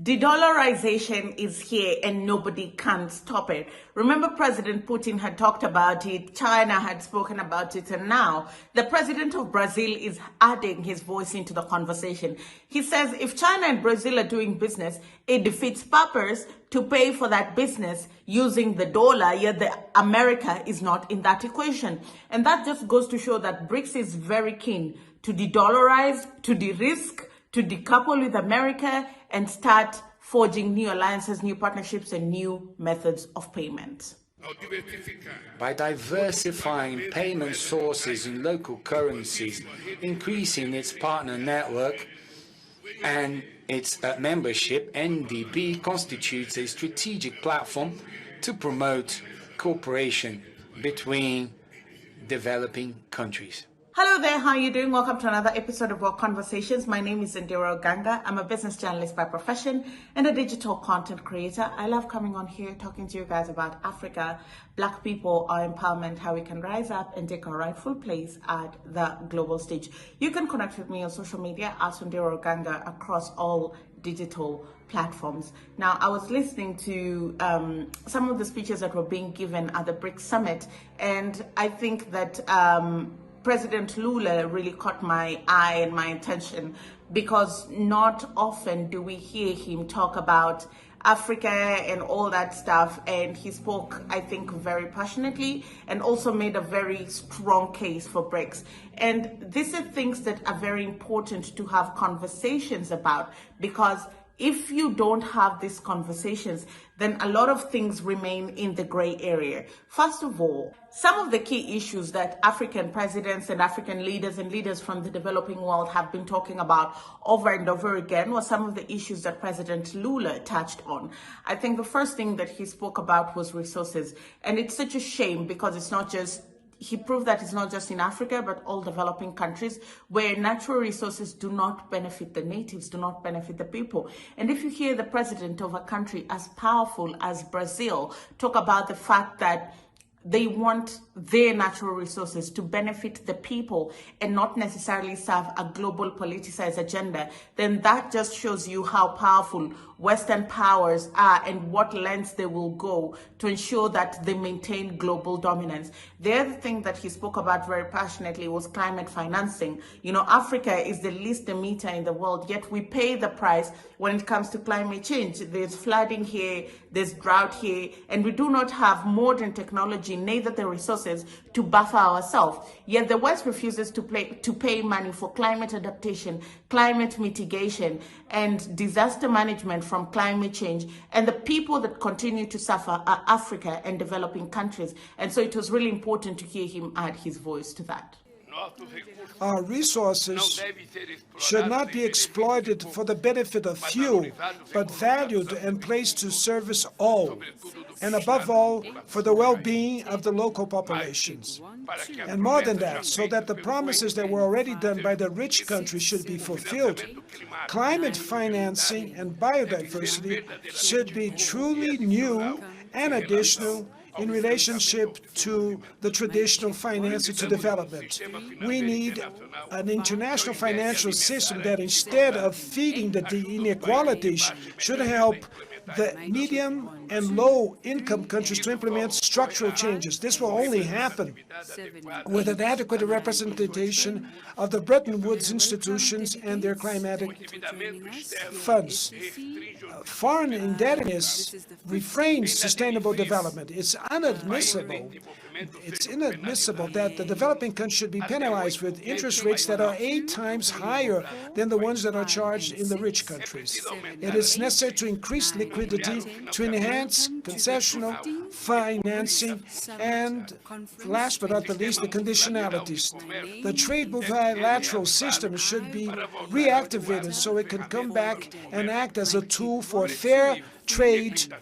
De-dollarization is here and nobody can stop it. Remember, President Putin had talked about it, China had spoken about it, and now the president of Brazil is adding his voice into the conversation. He says if China and Brazil are doing business, it defeats purpose to pay for that business using the dollar, yet America is not in that equation. And that just goes to show that BRICS is very keen to de-dollarize, to de-risk, to decouple with America and start forging new alliances, new partnerships, and new methods of payment. By diversifying payment sources in local currencies, increasing its partner network and its membership, NDB constitutes a strategic platform to promote cooperation between developing countries. Hello there, how are you doing? Welcome to another episode of World Conversations. My name is Ondiro Oganga. I'm a business journalist by profession and a digital content creator. I love coming on here talking to you guys about Africa, Black people, our empowerment, how we can rise up and take our rightful place at the global stage. You can connect with me on social media at Ondiro Oganga across all digital platforms. Now, I was listening to some of the speeches that were being given at the BRICS summit, and I think that President Lula really caught my eye and my attention, because not often do we hear him talk about Africa and all that stuff. And he spoke, I think, very passionately and also made a very strong case for BRICS. And these are things that are very important to have conversations about, because if you don't have these conversations, then a lot of things remain in the gray area. First of all, some of the key issues that African presidents and African leaders and leaders from the developing world have been talking about over and over again were some of the issues that President Lula touched on. I think the first thing that he spoke about was resources. And it's such a shame, because it's not just he proved that it's not just in Africa, but all developing countries where natural resources do not benefit the natives, do not benefit the people. And if you hear the president of a country as powerful as Brazil talk about the fact that they want their natural resources to benefit the people and not necessarily serve a global politicized agenda, then that just shows you how powerful Western powers are and what lengths they will go to ensure that they maintain global dominance. The other thing that he spoke about very passionately was climate financing. You know, Africa is the least emitter in the world, yet we pay the price when it comes to climate change. There's flooding here, there's drought here, and we do not have modern technology, neither the resources to buffer ourselves. Yet the West refuses to pay money for climate adaptation, climate mitigation, and disaster management from climate change. And the people that continue to suffer are Africa and developing countries. And so it was really important to hear him add his voice to that. Our resources should not be exploited for the benefit of few, but valued and placed to service all, and above all, for the well-being of the local populations. And more than that, so that the promises that were already done by the rich countries should be fulfilled, climate financing and biodiversity should be truly new and additional in relationship to the traditional financing to development. We need an international financial system that, instead of feeding the inequalities, should help the medium and low income countries to implement structural changes. This will only happen with an adequate representation of the Bretton Woods institutions and their climatic funds. Foreign indebtedness refrains sustainable development. It's inadmissible that the developing countries should be penalized with interest rates that are 8 times higher than the ones that are charged in the rich countries. It is necessary to increase liquidity, to enhance concessional financing, and last but not the least, the conditionalities. The trade multilateral system should be reactivated so it can come back and act as a tool for fair trade,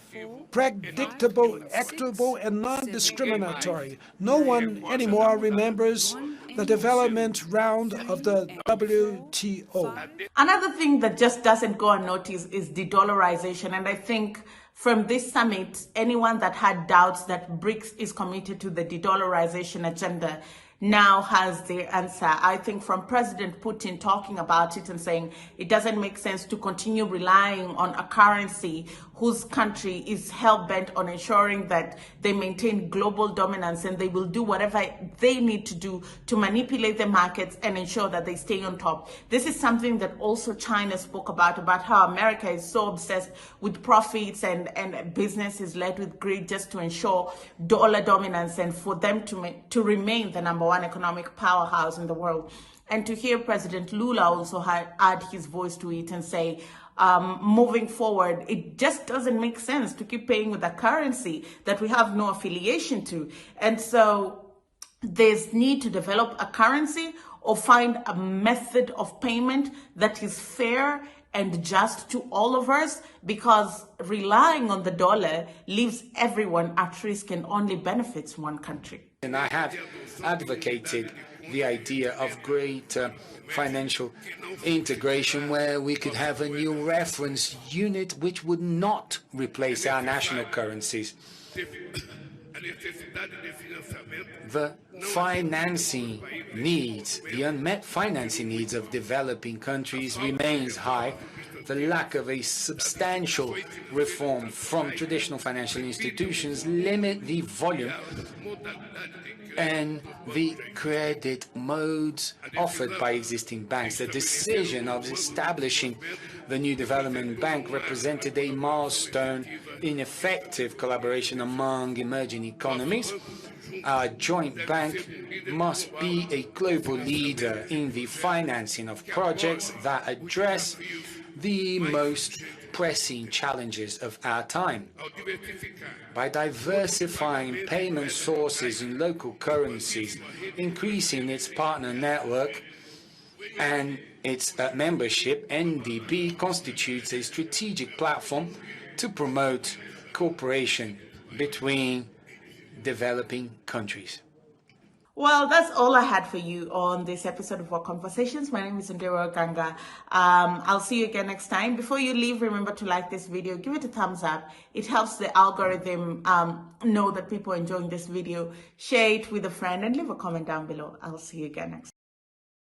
predictable, equitable, and non-discriminatory. No one anymore remembers the development round of the WTO. Another thing that just doesn't go unnoticed is de-dollarization. And I think from this summit, anyone that had doubts that BRICS is committed to the de-dollarization agenda now has the answer. I think from President Putin talking about it and saying it doesn't make sense to continue relying on a currency whose country is hell-bent on ensuring that they maintain global dominance, and they will do whatever they need to do to manipulate the markets and ensure that they stay on top. This is something that also China spoke about how America is so obsessed with profits and business is led with greed just to ensure dollar dominance and for them to remain the number one economic powerhouse in the world. And to hear President Lula also add his voice to it and say, moving forward, it just doesn't make sense to keep paying with a currency that we have no affiliation to. And so there's need to develop a currency or find a method of payment that is fair and just to all of us, because relying on the dollar leaves everyone at risk and only benefits one country. And I have advocated the idea of greater financial integration where we could have a new reference unit which would not replace our national currencies. The financing needs, the unmet financing needs of developing countries remains high. The lack of a substantial reform from traditional financial institutions limit the volume and the credit modes offered by existing banks. The decision of establishing the new development bank represented a milestone in effective collaboration among emerging economies. Our joint bank must be a global leader in the financing of projects that address the most pressing challenges of our time. By diversifying payment sources in local currencies, increasing its partner network and its membership, NDB constitutes a strategic platform to promote cooperation between developing countries. Well, that's all I had for you on this episode of our conversations. My name is Ondiro Oganga. I'll see you again next time. Before you leave, remember to like this video, give it a thumbs up. It helps the algorithm know that people are enjoying this video. Share it with a friend and leave a comment down below. I'll see you again next time.